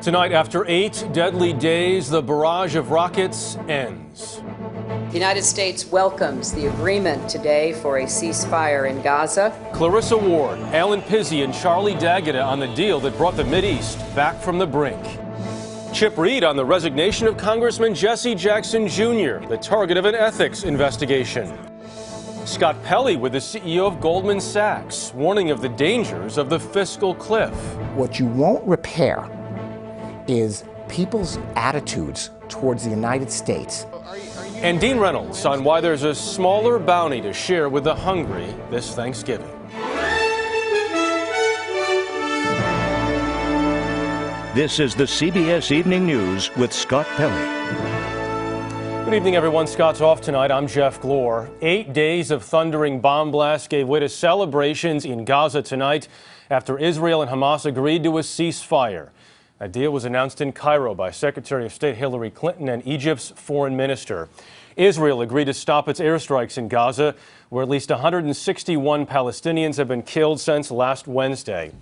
Tonight, after 8 deadly days, the barrage of rockets ends. The United States welcomes the agreement today for a ceasefire in Gaza. Clarissa Ward, Alan Pizzi, and Charlie D'Agata on the deal that brought the Mideast back from the brink. Chip Reed on the resignation of Congressman Jesse Jackson Jr., the target of an ethics investigation. Scott Pelley with the CEO of Goldman Sachs, warning of the dangers of the fiscal cliff. What you won't repair is people's attitudes towards the United States. And Dean Reynolds on why there's a smaller bounty to share with the hungry this Thanksgiving. This is the CBS Evening News with Scott Pelley. Good evening, everyone. Scott's off tonight. I'm Jeff Glor. 8 days of thundering bomb blasts gave way to celebrations in Gaza tonight after Israel and Hamas agreed to a ceasefire. A deal was announced in Cairo by Secretary of State Hillary Clinton and Egypt's foreign minister. Israel agreed to stop its airstrikes in Gaza, where at least 161 Palestinians have been killed since last Wednesday.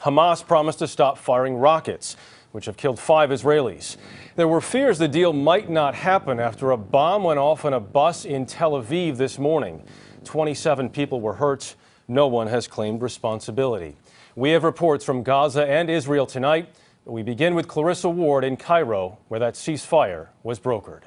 Hamas promised to stop firing rockets, which have killed 5 Israelis. There were fears the deal might not happen after a bomb went off on a bus in Tel Aviv this morning. 27 people were hurt. No one has claimed responsibility. We have reports from Gaza and Israel tonight. We begin with Clarissa Ward in Cairo, where that ceasefire was brokered.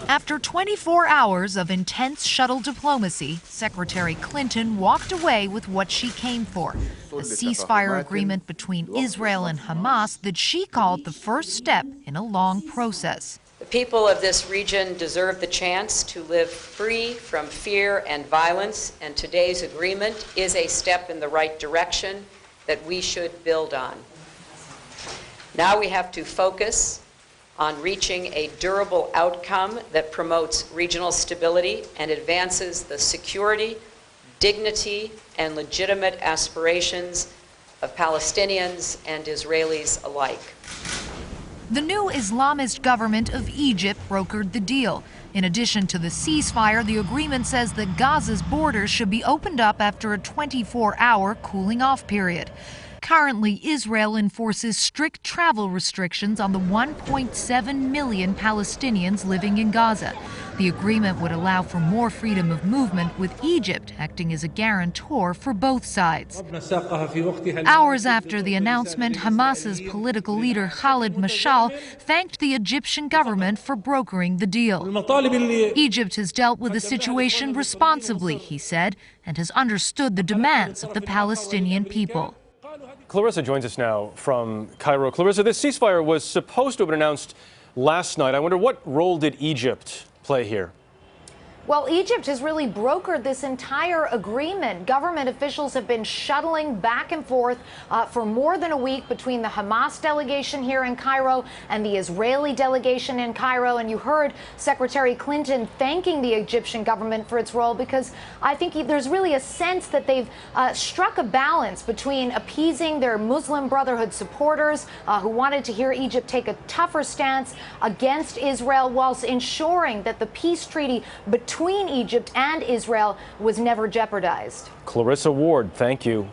After 24 hours of intense shuttle diplomacy, Secretary Clinton walked away with what she came for, a ceasefire agreement between Israel and Hamas that she called the first step in a long process. The people of this region deserve the chance to live free from fear and violence, and today's agreement is a step in the right direction that we should build on. Now we have to focus on reaching a durable outcome that promotes regional stability and advances the security, dignity, and legitimate aspirations of Palestinians and Israelis alike. The new Islamist government of Egypt brokered the deal. In addition to the ceasefire, the agreement says that Gaza's borders should be opened up after a 24-hour cooling-off period. Currently, Israel enforces strict travel restrictions on the 1.7 million Palestinians living in Gaza. The agreement would allow for more freedom of movement, with Egypt acting as a guarantor for both sides. Hours after the announcement, Hamas's political leader Khalid Mashal thanked the Egyptian government for brokering the deal. Egypt has dealt with the situation responsibly, he said, and has understood the demands of the Palestinian people. Clarissa joins us now from Cairo. Clarissa, this ceasefire was supposed to have been announced last night. I wonder, what role did Egypt play here? Well, Egypt has really brokered this entire agreement. Government officials have been shuttling back and forth for more than a week between the Hamas delegation here in Cairo and the Israeli delegation in Cairo. And you heard Secretary Clinton thanking the Egyptian government for its role, because I think there's really a sense that they've struck a balance between appeasing their Muslim Brotherhood supporters who wanted to hear Egypt take a tougher stance against Israel, whilst ensuring that the peace treaty between Egypt and Israel was never jeopardized. Clarissa Ward, thank you.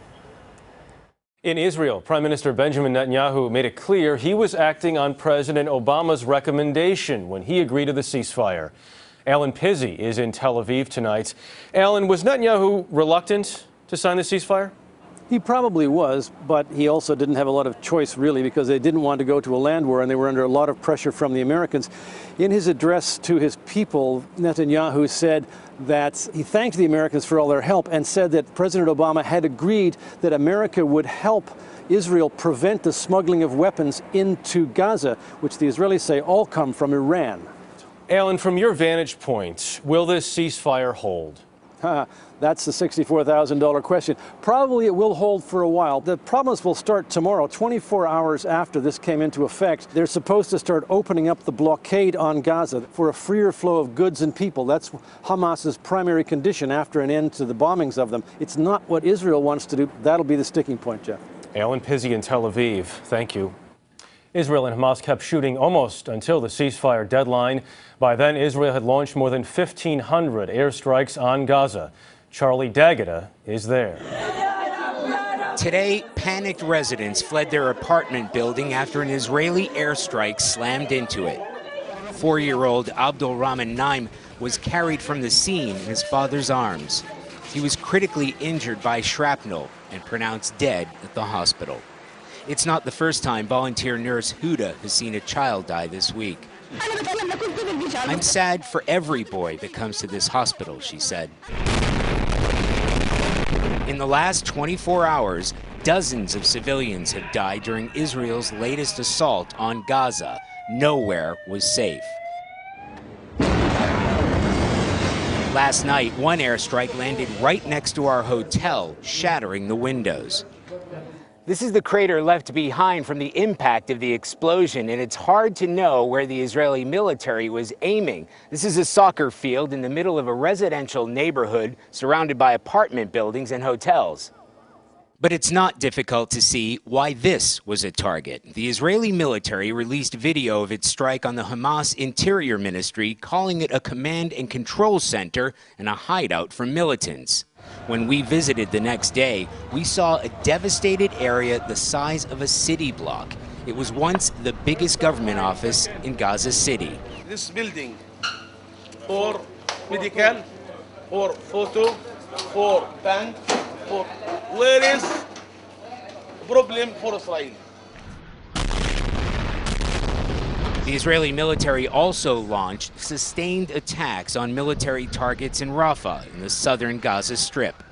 In Israel, Prime Minister Benjamin Netanyahu made it clear he was acting on President Obama's recommendation when he agreed to the ceasefire. Alan Pizzi is in Tel Aviv tonight. Alan, was Netanyahu reluctant to sign the ceasefire? He probably was, but he also didn't have a lot of choice, really, because they didn't want to go to a land war, and they were under a lot of pressure from the Americans. In his address to his people, Netanyahu said that he thanked the Americans for all their help and said that President Obama had agreed that America would help Israel prevent the smuggling of weapons into Gaza, which the Israelis say all come from Iran. Alan, from your vantage point, will this ceasefire hold? That's the $64,000 question. Probably it will hold for a while. The problems will start tomorrow, 24 hours after this came into effect. They're supposed to start opening up the blockade on Gaza for a freer flow of goods and people. That's Hamas's primary condition after an end to the bombings of them. It's not what Israel wants to do. That'll be the sticking point, Jeff. Alan Pizzi in Tel Aviv. Thank you. Israel and Hamas kept shooting almost until the ceasefire deadline. By then, Israel had launched more than 1,500 airstrikes on Gaza. Charlie D'Agata is there. Today, panicked residents fled their apartment building after an Israeli airstrike slammed into it. 4-year-old Abdul Rahman Naim was carried from the scene in his father's arms. He was critically injured by shrapnel and pronounced dead at the hospital. It's not the first time volunteer nurse Huda has seen a child die this week. I'm sad for every boy that comes to this hospital, she said. In the last 24 hours, dozens of civilians have died during Israel's latest assault on Gaza. Nowhere was safe. Last night, one airstrike landed right next to our hotel, shattering the windows. This is the crater left behind from the impact of the explosion, and it's hard to know where the Israeli military was aiming. This is a soccer field in the middle of a residential neighborhood surrounded by apartment buildings and hotels. But it's not difficult to see why this was a target. The Israeli military released video of its strike on the Hamas Interior Ministry, calling it a command and control center and a hideout for militants. When we visited the next day, we saw a devastated area the size of a city block. It was once the biggest government office in Gaza City. This building, for medical, for photo, for bank, for where is problem for Israel? The Israeli military also launched sustained attacks on military targets in Rafah in the southern Gaza Strip.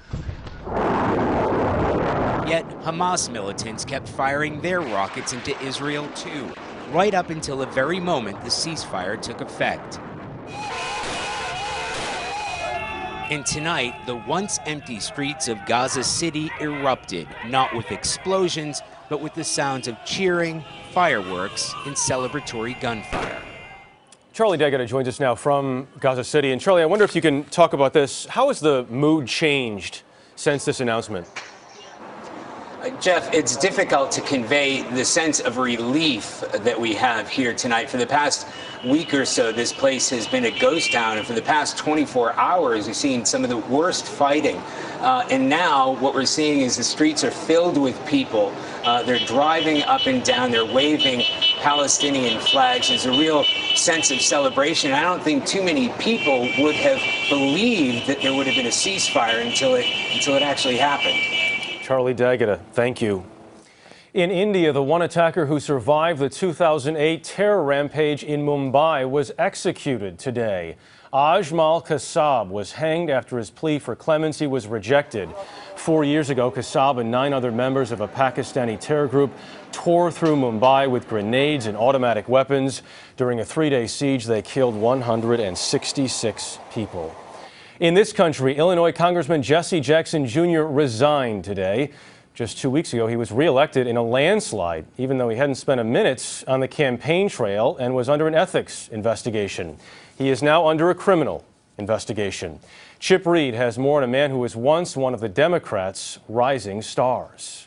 Yet Hamas militants kept firing their rockets into Israel too, right up until the very moment the ceasefire took effect. And tonight, the once empty streets of Gaza City erupted, not with explosions, but with the sounds of cheering, fireworks, and celebratory gunfire. Charlie Deggett joins us now from Gaza City. And Charlie, I wonder if you can talk about this. How has the mood changed since this announcement? Jeff, it's difficult to convey the sense of relief that we have here tonight. For the past week or so, this place has been a ghost town, and for the past 24 hours, we've seen some of the worst fighting. And now what we're seeing is the streets are filled with people. They're driving up and down, they're waving Palestinian flags. There's a real sense of celebration. I don't think too many people would have believed that there would have been a ceasefire until it actually happened. Charlie Daggett, thank you. In India, the one attacker who survived the 2008 terror rampage in Mumbai was executed today. Ajmal Kasab was hanged after his plea for clemency was rejected. 4 years ago, Kasab and 9 other members of a Pakistani terror group tore through Mumbai with grenades and automatic weapons. During a 3-day siege, they killed 166 people. In this country, Illinois Congressman Jesse Jackson Jr. resigned today. Just 2 weeks ago, he was reelected in a landslide, even though he hadn't spent a minute on the campaign trail and was under an ethics investigation. He is now under a criminal investigation. Chip Reed has more on a man who was once one of the Democrats' rising stars.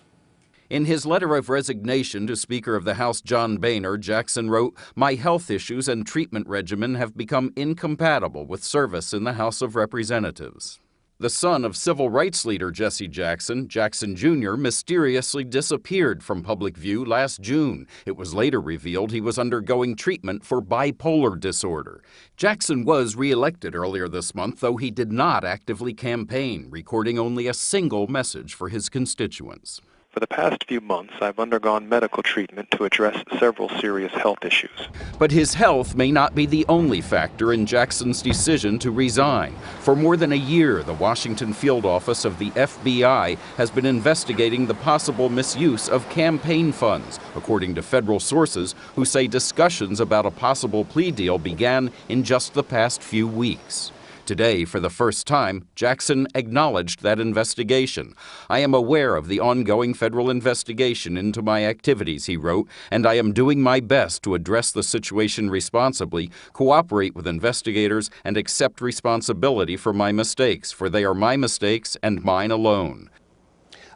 In his letter of resignation to Speaker of the House John Boehner, Jackson wrote, "My health issues and treatment regimen have become incompatible with service in the House of Representatives." The son of civil rights leader Jesse Jackson, Jackson Jr., mysteriously disappeared from public view last June. It was later revealed he was undergoing treatment for bipolar disorder. Jackson was reelected earlier this month, though he did not actively campaign, recording only a single message for his constituents. For the past few months, I've undergone medical treatment to address several serious health issues. But his health may not be the only factor in Jackson's decision to resign. For more than a year, the Washington field office of the FBI has been investigating the possible misuse of campaign funds, according to federal sources who say discussions about a possible plea deal began in just the past few weeks. Today, for the first time, Jackson acknowledged that investigation. "I am aware of the ongoing federal investigation into my activities," he wrote, "and I am doing my best to address the situation responsibly, cooperate with investigators, and accept responsibility for my mistakes, for they are my mistakes and mine alone."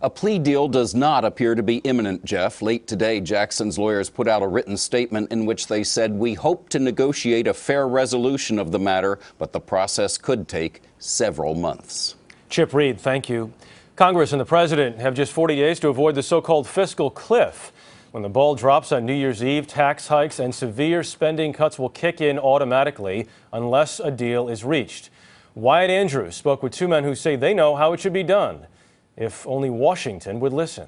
A plea deal does not appear to be imminent, Jeff. Late today, Jackson's lawyers put out a written statement in which they said, "We hope to negotiate a fair resolution of the matter, but the process could take several months." Chip Reed, thank you. Congress and the president have just 40 days to avoid the so-called fiscal cliff. When the ball drops on New Year's Eve, tax hikes and severe spending cuts will kick in automatically unless a deal is reached. Wyatt Andrews spoke with two men who say they know how it should be done, if only Washington would listen.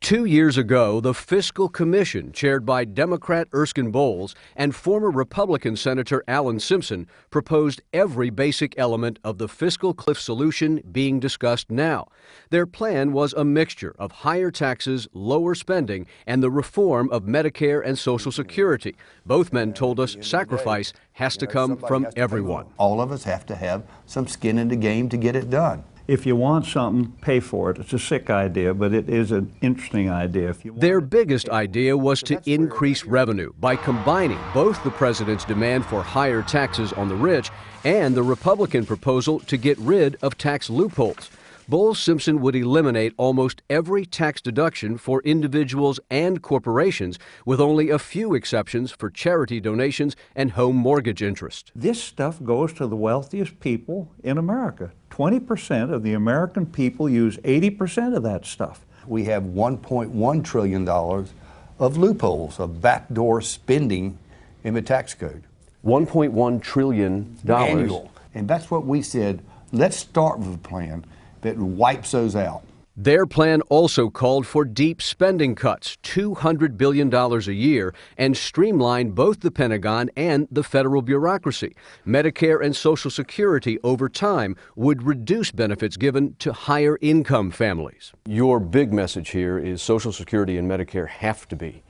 2 years ago, the Fiscal Commission, chaired by Democrat Erskine Bowles and former Republican Senator Alan Simpson, proposed every basic element of the fiscal cliff solution being discussed now. Their plan was a mixture of higher taxes, lower spending, and the reform of Medicare and Social Security. Both men told us sacrifice has to come from everyone. All of us have to have some skin in the game to get it done. If you want something, pay for it. It's a sick idea, but it is an interesting idea. Their biggest idea was to increase revenue by combining both the president's demand for higher taxes on the rich and the Republican proposal to get rid of tax loopholes. Bowles-Simpson would eliminate almost every tax deduction for individuals and corporations, with only a few exceptions for charity donations and home mortgage interest. This stuff goes to the wealthiest people in America. 20% of the American people use 80% of that stuff. We have $1.1 trillion of loopholes, of backdoor spending in the tax code. $1.1 trillion. Annual. And that's what we said, let's start with a plan that wipes those out. Their plan also called for deep spending cuts, $200 billion a year, and streamline both the Pentagon and the federal bureaucracy. Medicare and Social Security over time would reduce benefits given to higher income families. Your big message here is Social Security and Medicare have to be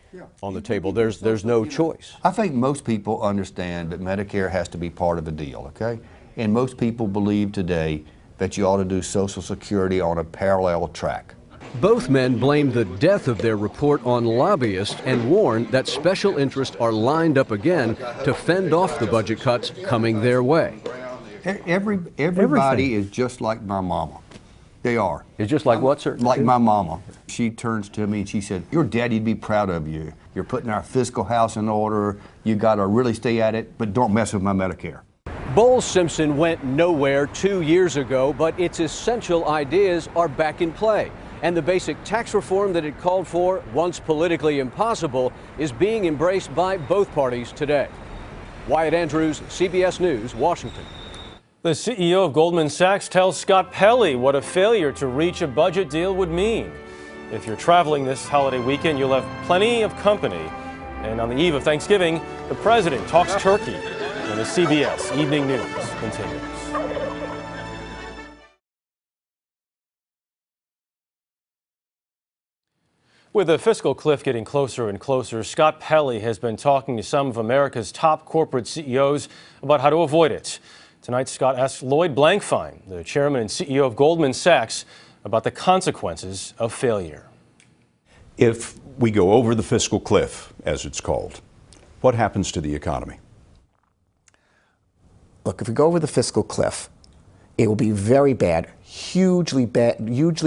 on the table. There's no choice. I think most people understand that Medicare has to be part of the deal, okay? And most people believe today that you ought to do Social Security on a parallel track. Both men blamed the death of their report on lobbyists and warned that special interests are lined up again to fend off the budget cuts coming their way. Everybody is just like my mama. They are. It's just like what, sir? Like my mama. She turns to me and she said, your daddy'd be proud of you. You're putting our fiscal house in order. You got to really stay at it, but don't mess with my Medicare. Bowles-Simpson went nowhere 2 years ago, but its essential ideas are back in play. And the basic tax reform that it called for, once politically impossible, is being embraced by both parties today. Wyatt Andrews, CBS News, Washington. The CEO of Goldman Sachs tells Scott Pelley what a failure to reach a budget deal would mean. If you're traveling this holiday weekend, you'll have plenty of company. And on the eve of Thanksgiving, the president talks turkey. And the CBS Evening News continues. With the fiscal cliff getting closer and closer, Scott Pelley has been talking to some of America's top corporate CEOs about how to avoid it. Tonight, Scott asked Lloyd Blankfein, the chairman and CEO of Goldman Sachs, about the consequences of failure. If we go over the fiscal cliff, as it's called, what happens to the economy? Look, if we go over the fiscal cliff, it will be very bad, hugely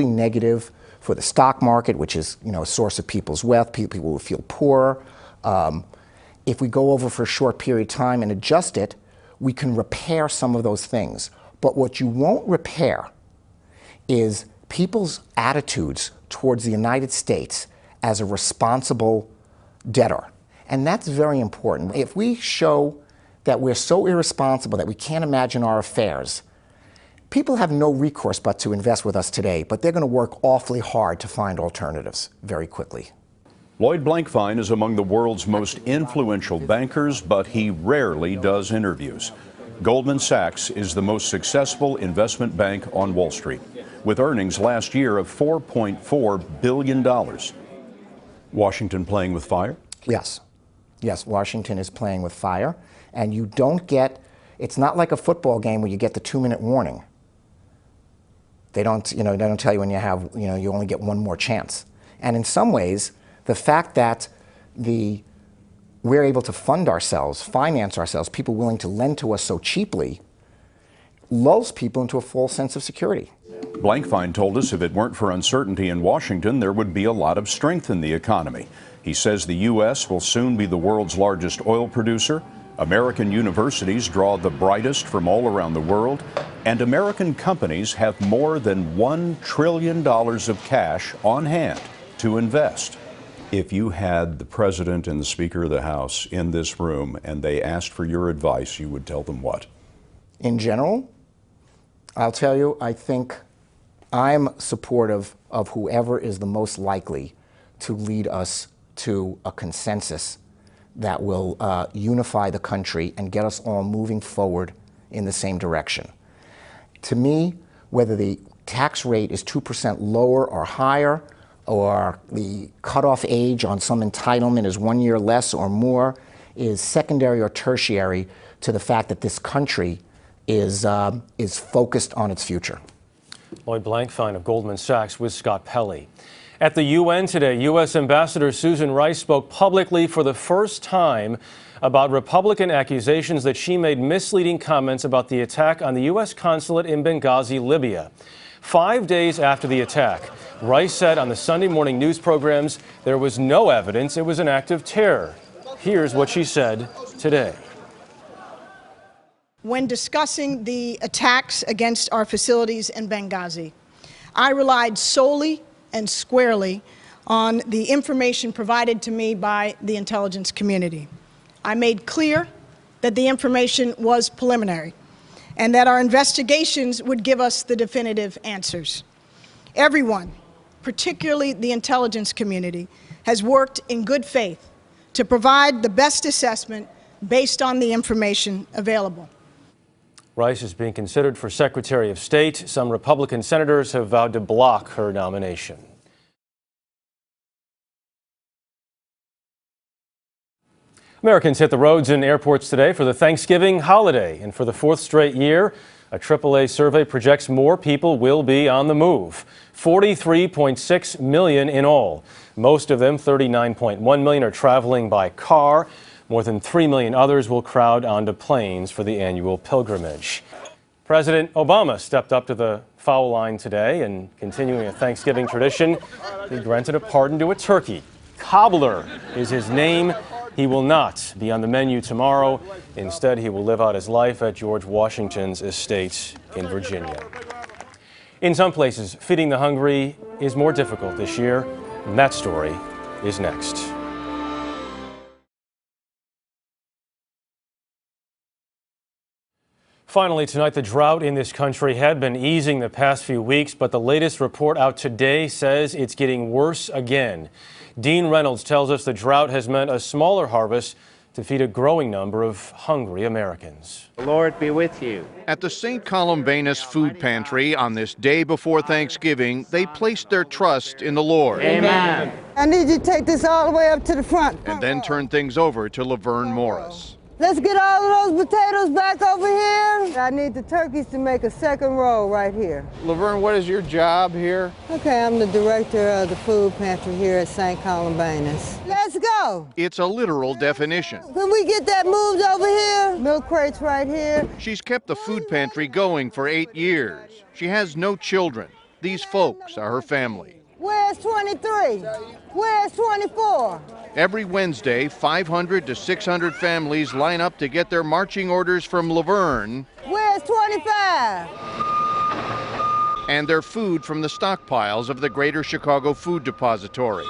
negative for the stock market, which is, a source of people's wealth. People will feel poorer. If we go over for a short period of time and adjust it, we can repair some of those things. But what you won't repair is people's attitudes towards the United States as a responsible debtor. And that's very important. If we show that we're so irresponsible that we can't imagine our affairs, people have no recourse but to invest with us today, but they're going to work awfully hard to find alternatives very quickly. Lloyd Blankfein is among the world's most influential bankers, but he rarely does interviews. Goldman Sachs is the most successful investment bank on Wall Street, with earnings last year of $4.4 billion. Washington playing with fire? Yes. Yes, Washington is playing with fire. And you don't get, it's not like a football game where you get the 2-minute warning. They don't tell you when you have, you only get one more chance. And in some ways, the fact that we're able to fund ourselves, finance ourselves, people willing to lend to us so cheaply, lulls people into a false sense of security. Blankfein told us if it weren't for uncertainty in Washington, there would be a lot of strength in the economy. He says the U.S. will soon be the world's largest oil producer, American universities draw the brightest from all around the world, and American companies have more than $1 trillion of cash on hand to invest. If you had the President and the Speaker of the House in this room and they asked for your advice, you would tell them what? In general, I'll tell you, I think I'm supportive of whoever is the most likely to lead us to a consensus that will unify the country and get us all moving forward in the same direction. To me, whether the tax rate is 2% lower or higher, or the cutoff age on some entitlement is 1 year less or more, is secondary or tertiary to the fact that this country is focused on its future. Lloyd Blankfein of Goldman Sachs with Scott Pelley. At the UN today, U.S. Ambassador Susan Rice spoke publicly for the first time about Republican accusations that she made misleading comments about the attack on the U.S. consulate in Benghazi, Libya. 5 days after the attack, Rice said on the Sunday morning news programs there was no evidence it was an act of terror. Here's what she said today. When discussing the attacks against our facilities in Benghazi, I relied solely and squarely on the information provided to me by the intelligence community. I made clear that the information was preliminary and that our investigations would give us the definitive answers. Everyone, particularly the intelligence community, has worked in good faith to provide the best assessment based on the information available. Rice is being considered for Secretary of State. Some Republican senators have vowed to block her nomination. Americans hit the roads and airports today for the Thanksgiving holiday. And for the fourth straight year, a AAA survey projects more people will be on the move. 43.6 million in all. Most of them, 39.1 million, are traveling by car. More than 3 million others will crowd onto planes for the annual pilgrimage. President Obama stepped up to the foul line today, and continuing a Thanksgiving tradition, he granted a pardon to a turkey. Cobbler is his name. He will not be on the menu tomorrow. Instead, he will live out his life at George Washington's estate in Virginia. In some places, feeding the hungry is more difficult this year, and that story is next. Finally, tonight, the drought in this country had been easing the past few weeks, but the latest report out today says it's getting worse again. Dean Reynolds tells us the drought has meant a smaller harvest to feed a growing number of hungry Americans. The Lord be with you. At the St. Columbanus Food Pantry on this day before Thanksgiving, they placed their trust in the Lord. Amen. I need you to take this all the way up to the front. And then turn things over to Laverne Morris. Let's get all of those potatoes back over here. I need the turkeys to make a second row right here. Laverne, what is your job here? Okay, I'm the director of the food pantry here at St. Columbanus. Let's go. It's a literal definition. Can we get that moved over here? Milk crates right here. She's kept the food pantry going for 8 years. She has no children. These folks are her family. Where's 23? Where's 24? Every Wednesday, 500 to 600 families line up to get their marching orders from Laverne. Where's 25? And their food from the stockpiles of the Greater Chicago Food Depository.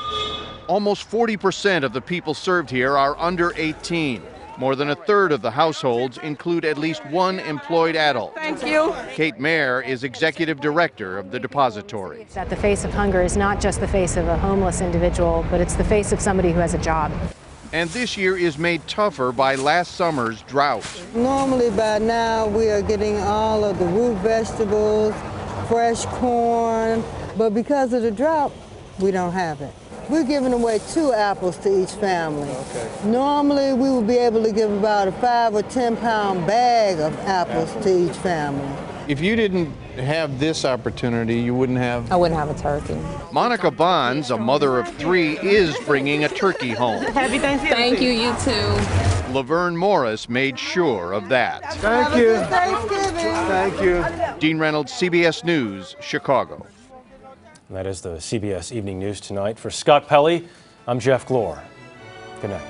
Almost 40% of the people served here are under 18. More than a third of the households include at least one employed adult. Thank you. Kate Mayer is executive director of the depository. That the face of hunger is not just the face of a homeless individual, but it's the face of somebody who has a job. And this year is made tougher by last summer's drought. Normally by now we are getting all of the root vegetables, fresh corn, but because of the drought, we don't have it. We're giving away 2 apples to each family. Okay. Normally, we would be able to give about a 5 or 10 pound bag of apples to each family. If you didn't have this opportunity, you wouldn't have? I wouldn't have a turkey. Monica Bonds, a mother of 3, is bringing a turkey home. Happy Thanksgiving. Thank you, you too. Laverne Morris made sure of that. Thank you. Thanksgiving. Thank you. Dean Reynolds, CBS News, Chicago. And that is the CBS Evening News tonight. For Scott Pelley, I'm Jeff Glor. Good night.